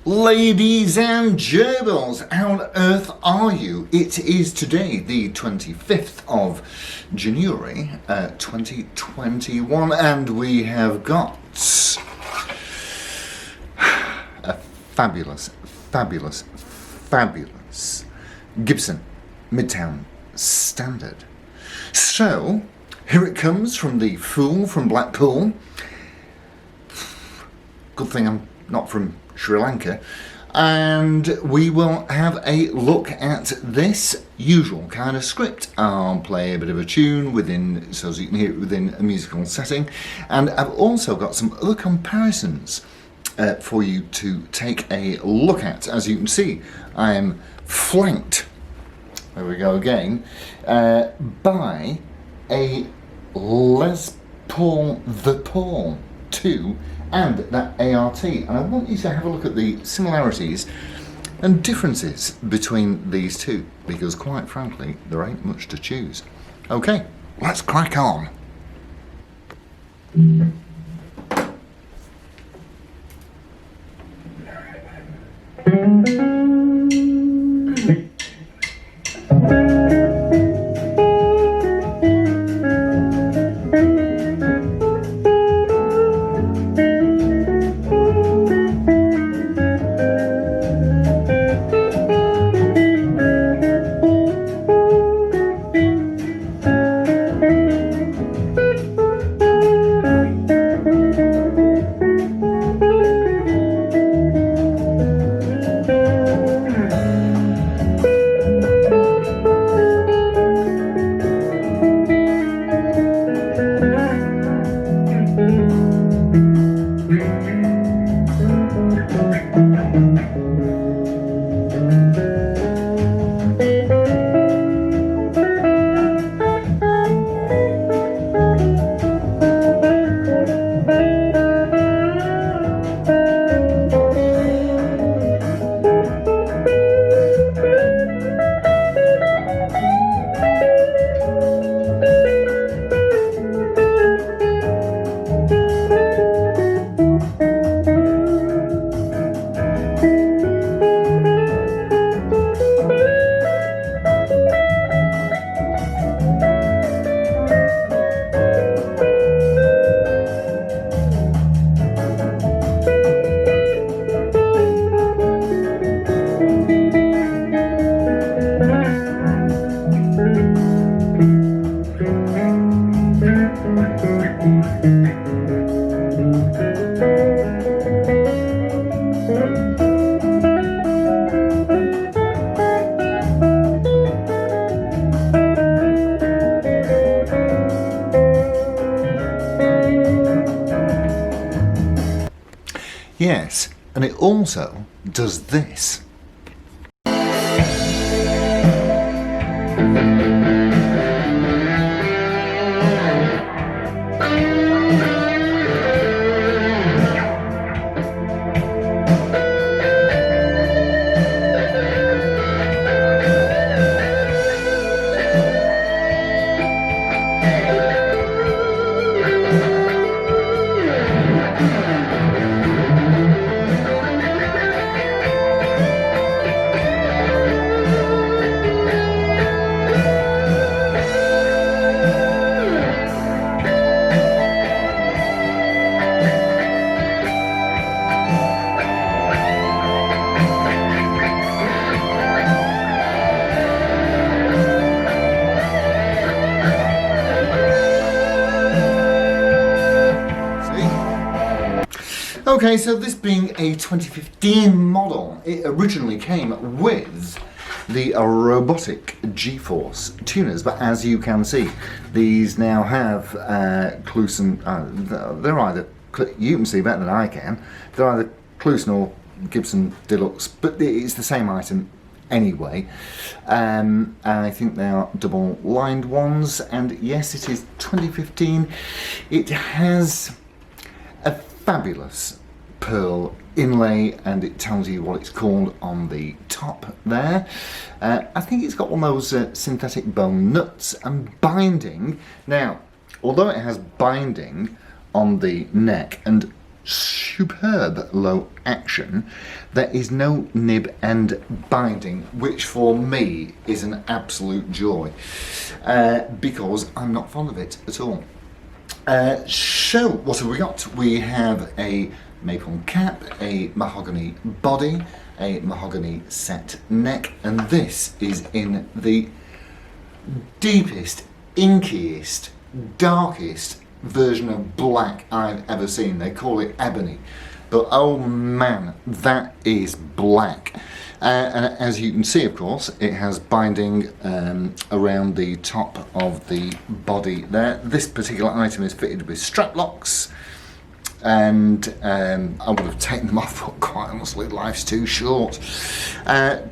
Ladies and gerbils, how on earth are you? It is today the 25th of January 2021 and we have got a fabulous Gibson Midtown Standard. So, here it comes from the Fool from Blackpool. Good thing I'm not from Sri Lanka, and we will have a look at this usual kind of script. I'll play a bit of a tune within, so as you can hear it within a musical setting, and I've also got some other comparisons for you to take a look at. As you can see, I am flanked, there we go again, by a Les Paul the Paul 2 and that ART, and I want you to have a look at the similarities and differences between these two, because quite frankly there ain't much to choose. Okay, let's crack on. Yes, and it also does this. Okay, so this being a 2015 model, it originally came with the robotic G-Force tuners, but as you can see, these now have Clusen, they're either, you can see better than I can, they're either Clusen or Gibson Deluxe, but it's the same item anyway. I think they are double lined ones, and yes, it is 2015. It has a fabulous pearl inlay, and it tells you what it's called on the top there. I think it's got one of those synthetic bone nuts and binding. Now, although it has binding on the neck, and superb low action. There is no nib and binding, which for me is an absolute joy, because I'm not fond of it at all. So what have we got? We have a maple cap, a mahogany body, a mahogany set neck, and this is in the deepest, inkiest, darkest version of black I've ever seen. They call it ebony, but oh man, that is black. And as you can see, of course, it has binding around the top of the body there. This particular item is fitted with strap locks, and I would have taken them off, but quite honestly, life's too short.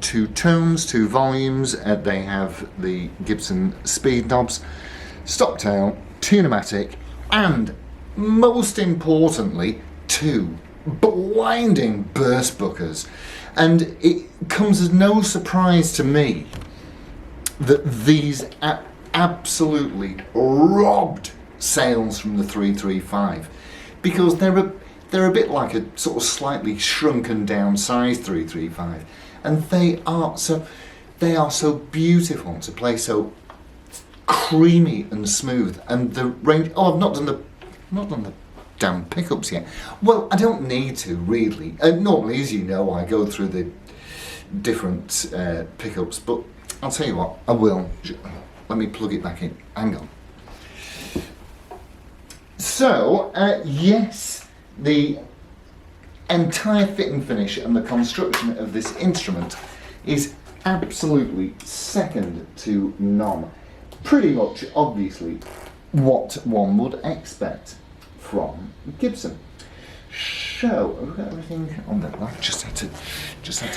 2 tones, 2 volumes. They have the Gibson speed knobs, stop tail, tunematic, and most importantly, 2 blinding burst bookers. And it comes as no surprise to me that these absolutely robbed sales from the 335, because they're a bit like a sort of slightly shrunken down size 335, and they are so beautiful to play, so creamy and smooth. And the range, oh, I've not done the damn pickups yet. Well, I don't need to really. Normally, as you know, I go through the different pickups, but I'll tell you what, I will. Let me plug it back in. Hang on. So, yes, the entire fit and finish and the construction of this instrument is absolutely second to none. Pretty much, obviously, what one would expect from Gibson. So, we've got everything on there. I just had to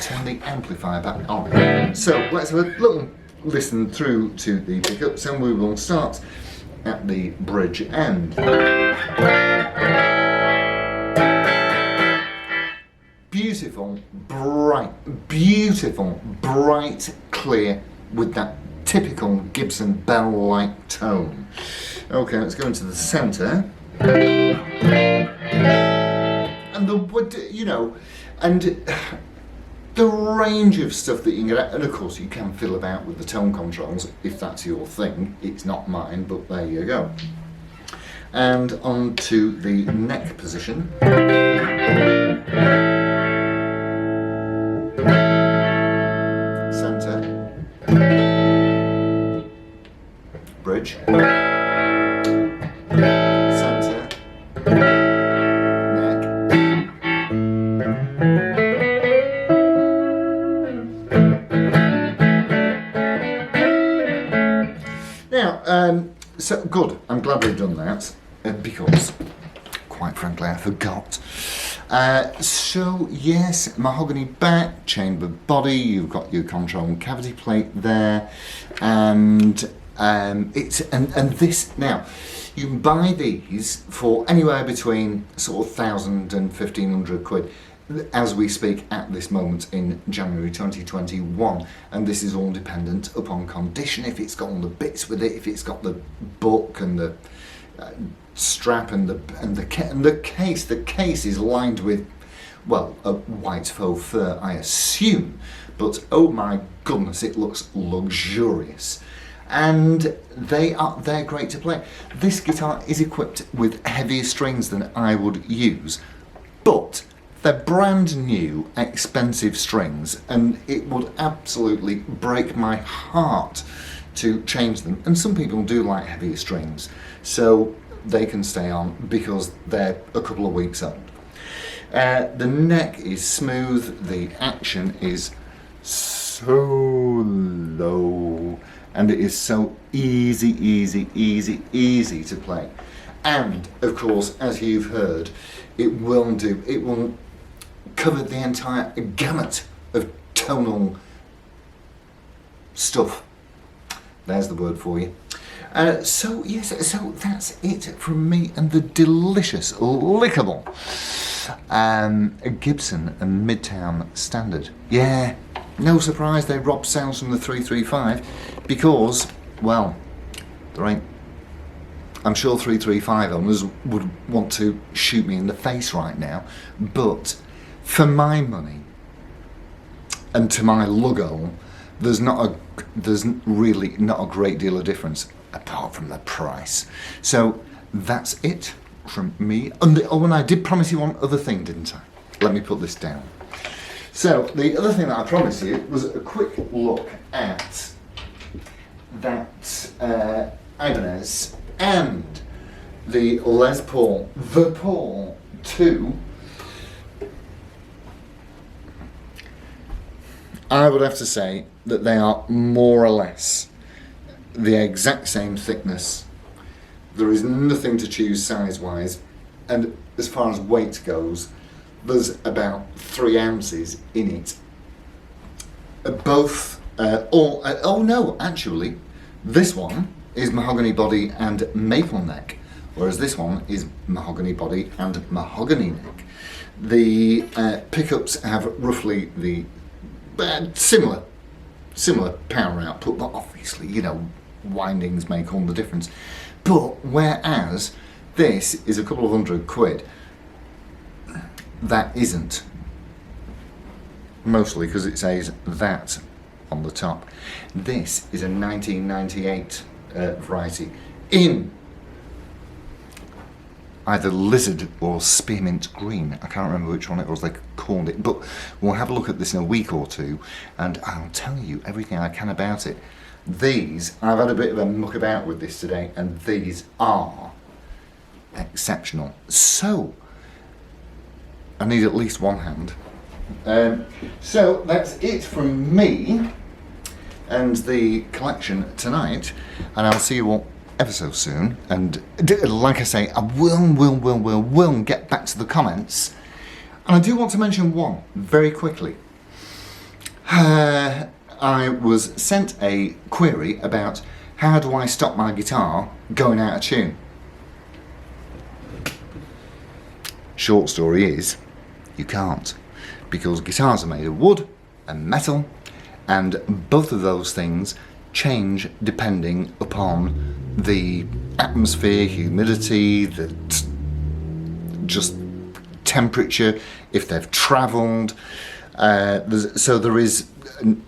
turn the amplifier back on. So, let's have a little listen through to the pickups, and we will start at the bridge end. Beautiful, bright, clear, with that typical Gibson bell-like tone. Okay, let's go into the centre. And the range of stuff that you can get at, and of course you can fiddle about with the tone controls if that's your thing. It's not mine, but there you go. And on to the neck position. Centre. Bridge. Centre. Neck. Now, so good. I'm glad we've done that, because, quite frankly, I forgot. So yes, mahogany back, chamber body. You've got your control and cavity plate there, and this now. You can buy these for anywhere between sort of 1,000 and 1,500 quid as we speak at this moment in January 2021, and this is all dependent upon condition. If it's got all the bits with it, if it's got the book and the strap and the case. The case is lined with, well, a white faux fur, I assume, but oh my goodness, it looks luxurious. And they're great to play. This guitar is equipped with heavier strings than I would use, but they're brand new, expensive strings, and it would absolutely break my heart to change them. And some people do like heavier strings, so they can stay on because they're a couple of weeks old. The neck is smooth, the action is so low, and it is so easy to play. And of course, as you've heard, it will cover the entire gamut of tonal stuff. There's the word for you. So that's it from me and the delicious, lickable Gibson Midtown Standard. Yeah, no surprise they robbed sales from the 335 because, well, there ain't I'm sure 335 owners would want to shoot me in the face right now, but for my money and to my logo, there's really not a great deal of difference apart from the price. So that's it from me. And I did promise you one other thing, didn't I? Let me put this down. So the other thing that I promised you was a quick look at that Ibanez and the Les Paul, the Paul 2. I would have to say that they are more or less the exact same thickness. There is nothing to choose size-wise, and as far as weight goes, there's about 3 ounces in it. Both, oh no, actually, this one is mahogany body and maple neck, whereas this one is mahogany body and mahogany neck. The pickups have roughly the similar power output, but obviously, you know, windings make all the difference. But whereas this is a couple of £100, that isn't. Mostly because it says that on the top. This is a 1998 variety in either lizard or spearmint green. I can't remember which one it was they called it, but we'll have a look at this in a week or two and I'll tell you everything I can about it. These, I've had a bit of a muck about with this today, and these are exceptional. So I need at least one hand. So that's it from me and the collection tonight, and I'll see you all ever so soon. And like I say, I will get back to the comments, and I do want to mention one very quickly. I was sent a query about how do I stop my guitar going out of tune. Short story is, you can't, because guitars are made of wood and metal, and both of those things change depending upon the atmosphere, humidity, the just temperature, if they've travelled. So there is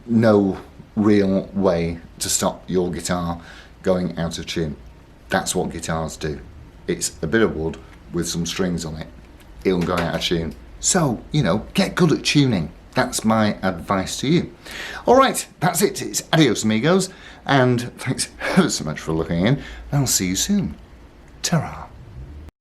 no real way to stop your guitar going out of tune. That's what guitars do. It's a bit of wood with some strings on it. It'll go out of tune. So, you know, get good at tuning. That's my advice to you. All right, that's it. It's adios, amigos. And thanks ever so much for looking in. I'll see you soon. Ta-ra.